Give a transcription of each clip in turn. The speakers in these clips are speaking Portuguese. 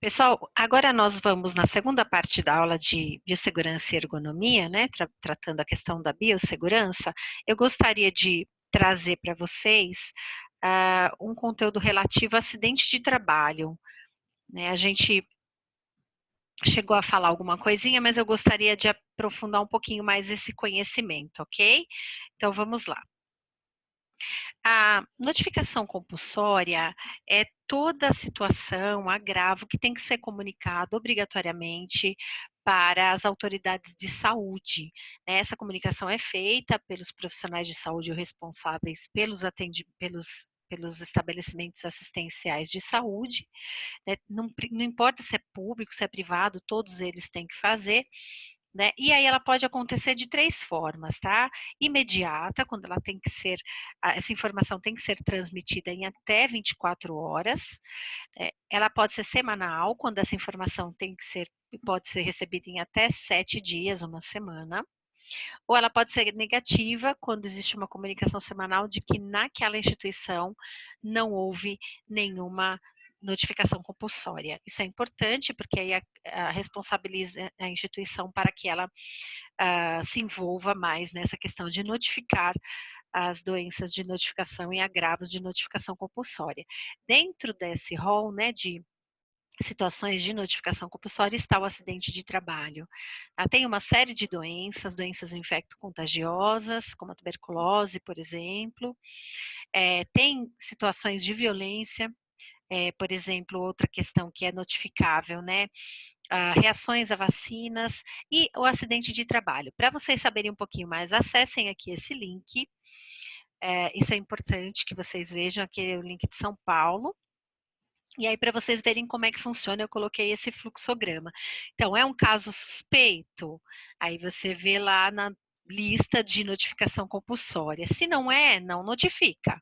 Pessoal, agora nós vamos na segunda parte da aula de biossegurança e ergonomia, né, tratando a questão da biossegurança. Eu gostaria de trazer para vocês um conteúdo relativo a acidente de trabalho, né? A gente chegou a falar alguma coisinha, mas eu gostaria de aprofundar um pouquinho mais esse conhecimento, ok? Então vamos lá. A notificação compulsória é toda a situação, agravo que tem que ser comunicado obrigatoriamente para as autoridades de saúde, né? Essa comunicação é feita pelos profissionais de saúde responsáveis pelos estabelecimentos assistenciais de saúde, né? Não importa se é público, se é privado, todos eles têm que fazer, né? E aí ela pode acontecer de três formas, tá? Imediata, quando ela tem que ser, essa informação tem que ser transmitida em até 24 horas. Ela pode ser semanal, quando essa informação pode ser recebida em até 7 dias, uma semana. Ou ela pode ser negativa, quando existe uma comunicação semanal de que naquela instituição não houve nenhuma notificação compulsória. Isso é importante, porque aí responsabiliza a instituição para que ela se envolva mais nessa questão de notificar as doenças de notificação e agravos de notificação compulsória. Dentro desse rol, né, de situações de notificação compulsória está o acidente de trabalho. Tem uma série de doenças infecto-contagiosas, como a tuberculose, por exemplo. Tem situações de violência, por exemplo, outra questão que é notificável, né? Reações a vacinas e o acidente de trabalho. Para vocês saberem um pouquinho mais, acessem aqui esse link. Isso é importante que vocês vejam aqui o link de São Paulo. E aí, para vocês verem como é que funciona, eu coloquei esse fluxograma. Então, é um caso suspeito, aí você vê lá na lista de notificação compulsória. Se não é, não notifica.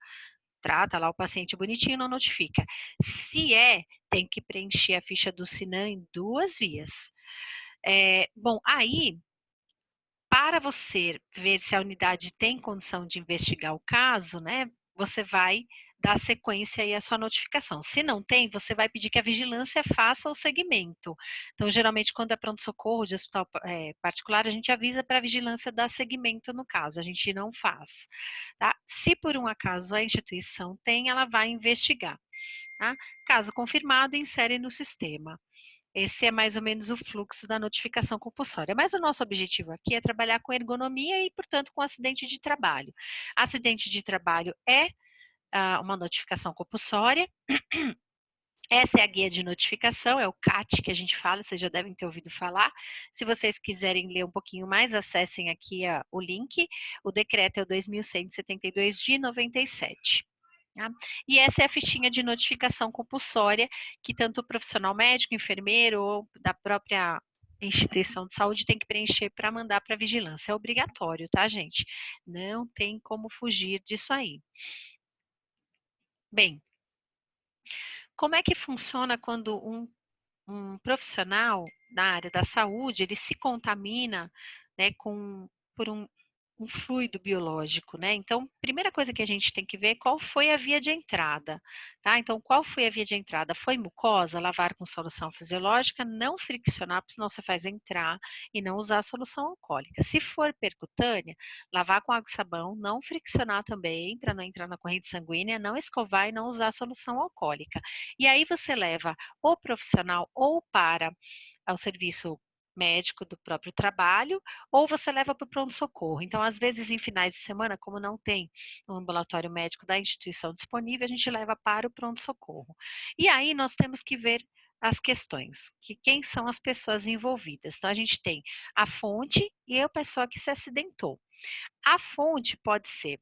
Trata lá o paciente bonitinho, não notifica. Se é, tem que preencher a ficha do Sinan em duas vias. Bom, aí, para você ver se a unidade tem condição de investigar o caso, né, você vai dar sequência aí à sua notificação. Se não tem, você vai pedir que a vigilância faça o segmento. Então, geralmente, quando é pronto-socorro de hospital particular, a gente avisa para a vigilância dar segmento no caso, a gente não faz. Tá? Se por um acaso a instituição tem, ela vai investigar. Tá? Caso confirmado, insere no sistema. Esse é mais ou menos o fluxo da notificação compulsória. Mas o nosso objetivo aqui é trabalhar com ergonomia e, portanto, com acidente de trabalho. Acidente de trabalho é uma notificação compulsória. Essa é a guia de notificação, é o CAT que a gente fala, vocês já devem ter ouvido falar. Se vocês quiserem ler um pouquinho mais, acessem aqui o link. O decreto é o 2172 de 97. Tá? E essa é a fichinha de notificação compulsória que tanto o profissional médico, enfermeiro ou da própria instituição de saúde tem que preencher para mandar para a vigilância. É obrigatório, tá, gente? Não tem como fugir disso aí. Bem, como é que funciona quando um profissional da área da saúde, ele se contamina, né, por um fluido biológico, né? Então, primeira coisa que a gente tem que ver é qual foi a via de entrada, tá? Então, qual foi a via de entrada? Foi mucosa? Lavar com solução fisiológica, não friccionar, porque senão você faz entrar e não usar a solução alcoólica. Se for percutânea, lavar com água e sabão, não friccionar também, para não entrar na corrente sanguínea, não escovar e não usar a solução alcoólica. E aí você leva o profissional ou para ao serviço médico do próprio trabalho, ou você leva para o pronto-socorro. Então, às vezes, em finais de semana, como não tem um ambulatório médico da instituição disponível, a gente leva para o pronto-socorro. E aí nós temos que ver as questões, que quem são as pessoas envolvidas. Então, a gente tem a fonte e a pessoa que se acidentou. A fonte pode ser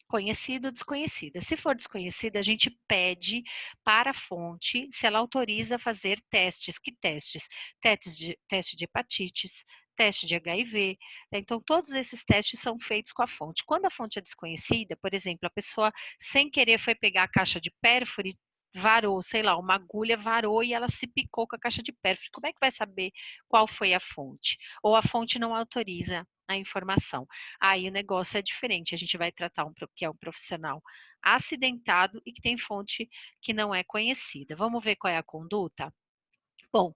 conhecida ou desconhecida. Se for desconhecida, a gente pede para a fonte se ela autoriza fazer testes. Que testes? Teste de hepatites, teste de HIV. Né? Então, todos esses testes são feitos com a fonte. Quando a fonte é desconhecida, por exemplo, a pessoa sem querer foi pegar a caixa de pérfure, varou, sei lá, uma agulha varou e ela se picou com a caixa de pérfure. Como é que vai saber qual foi a fonte? Ou a fonte não autoriza a informação. Aí o negócio é diferente, a gente vai tratar que é um profissional acidentado e que tem fonte que não é conhecida. Vamos ver qual é a conduta? Bom,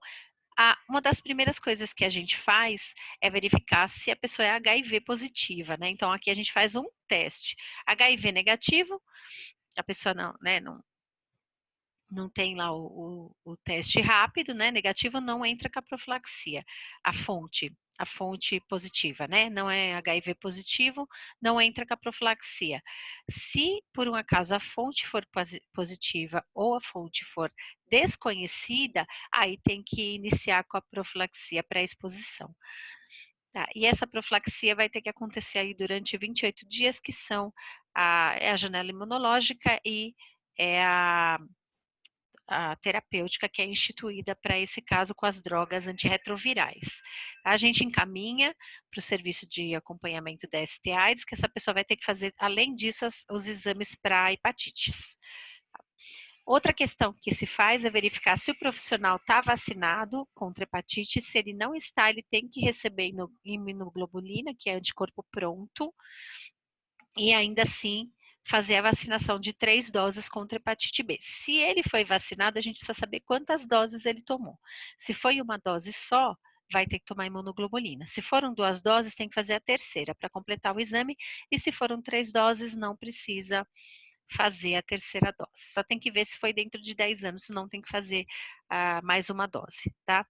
uma das primeiras coisas que a gente faz é verificar se a pessoa é HIV positiva, né? Então aqui a gente faz um teste. HIV negativo, a pessoa não tem lá o teste rápido, né? Negativo não entra com a profilaxia. A fonte positiva, né? Não é HIV positivo, não entra com a profilaxia. Se por um acaso a fonte for positiva ou a fonte for desconhecida, aí tem que iniciar com a profilaxia pré-exposição. Tá, e essa profilaxia vai ter que acontecer aí durante 28 dias, que são é a janela imunológica e é a terapêutica que é instituída para esse caso com as drogas antirretrovirais. A gente encaminha para o serviço de acompanhamento da ST-AIDS, que essa pessoa vai ter que fazer, além disso, os exames para hepatites. Outra questão que se faz é verificar se o profissional está vacinado contra hepatite. Se ele não está, ele tem que receber imunoglobulina, que é anticorpo pronto, e ainda assim fazer a vacinação de 3 doses contra hepatite B. Se ele foi vacinado, a gente precisa saber quantas doses ele tomou. Se foi uma dose só, vai ter que tomar imunoglobulina. Se foram 2 doses, tem que fazer a terceira para completar o exame. E se foram 3 doses, não precisa fazer a terceira dose. Só tem que ver se foi dentro de 10 anos, senão tem que fazer mais uma dose, tá?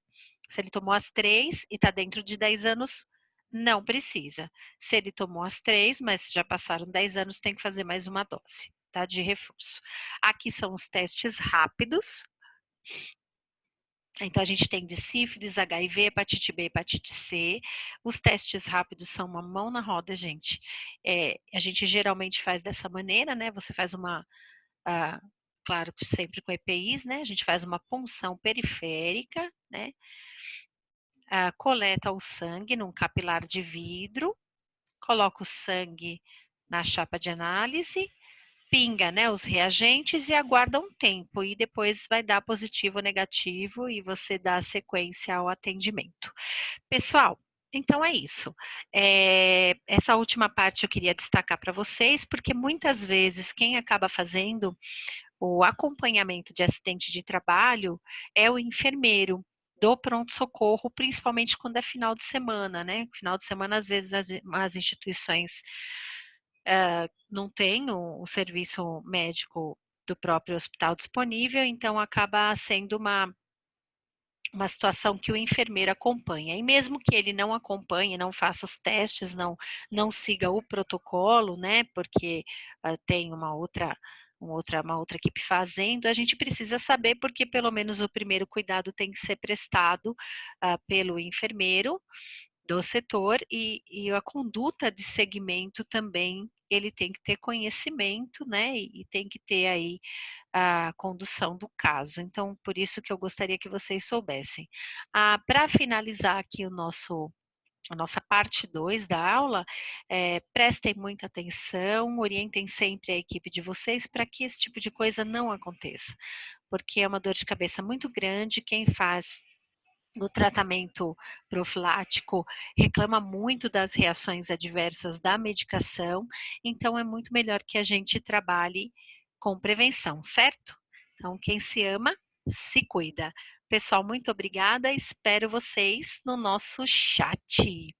Se ele tomou as 3 e está dentro de 10 anos, não precisa. Se ele tomou as 3, mas já passaram 10 anos, tem que fazer mais uma dose, tá? De reforço. Aqui são os testes rápidos. Então, a gente tem de sífilis, HIV, hepatite B, hepatite C. Os testes rápidos são uma mão na roda, gente. A gente geralmente faz dessa maneira, né? Você faz claro que sempre com EPIs, né? A gente faz uma punção periférica, né? Coleta o sangue num capilar de vidro, coloca o sangue na chapa de análise, pinga, né, os reagentes e aguarda um tempo e depois vai dar positivo ou negativo e você dá sequência ao atendimento. Pessoal, então é isso. Essa última parte eu queria destacar para vocês, porque muitas vezes quem acaba fazendo o acompanhamento de acidente de trabalho é o enfermeiro do pronto-socorro, principalmente quando é final de semana, né? Final de semana, às vezes, as instituições não têm o serviço médico do próprio hospital disponível, então acaba sendo uma situação que o enfermeiro acompanha. E mesmo que ele não acompanhe, não faça os testes, não siga o protocolo, né? Porque tem uma outra equipe fazendo, a gente precisa saber porque pelo menos o primeiro cuidado tem que ser prestado pelo enfermeiro do setor e a conduta de segmento também ele tem que ter conhecimento, né, e tem que ter aí a condução do caso. Então, por isso que eu gostaria que vocês soubessem. Para finalizar aqui a nossa parte 2 da aula, prestem muita atenção, orientem sempre a equipe de vocês para que esse tipo de coisa não aconteça, porque é uma dor de cabeça muito grande, quem faz no tratamento profilático reclama muito das reações adversas da medicação, então é muito melhor que a gente trabalhe com prevenção, certo? Então, quem se ama, se cuida. Pessoal, muito obrigada, espero vocês no nosso chat.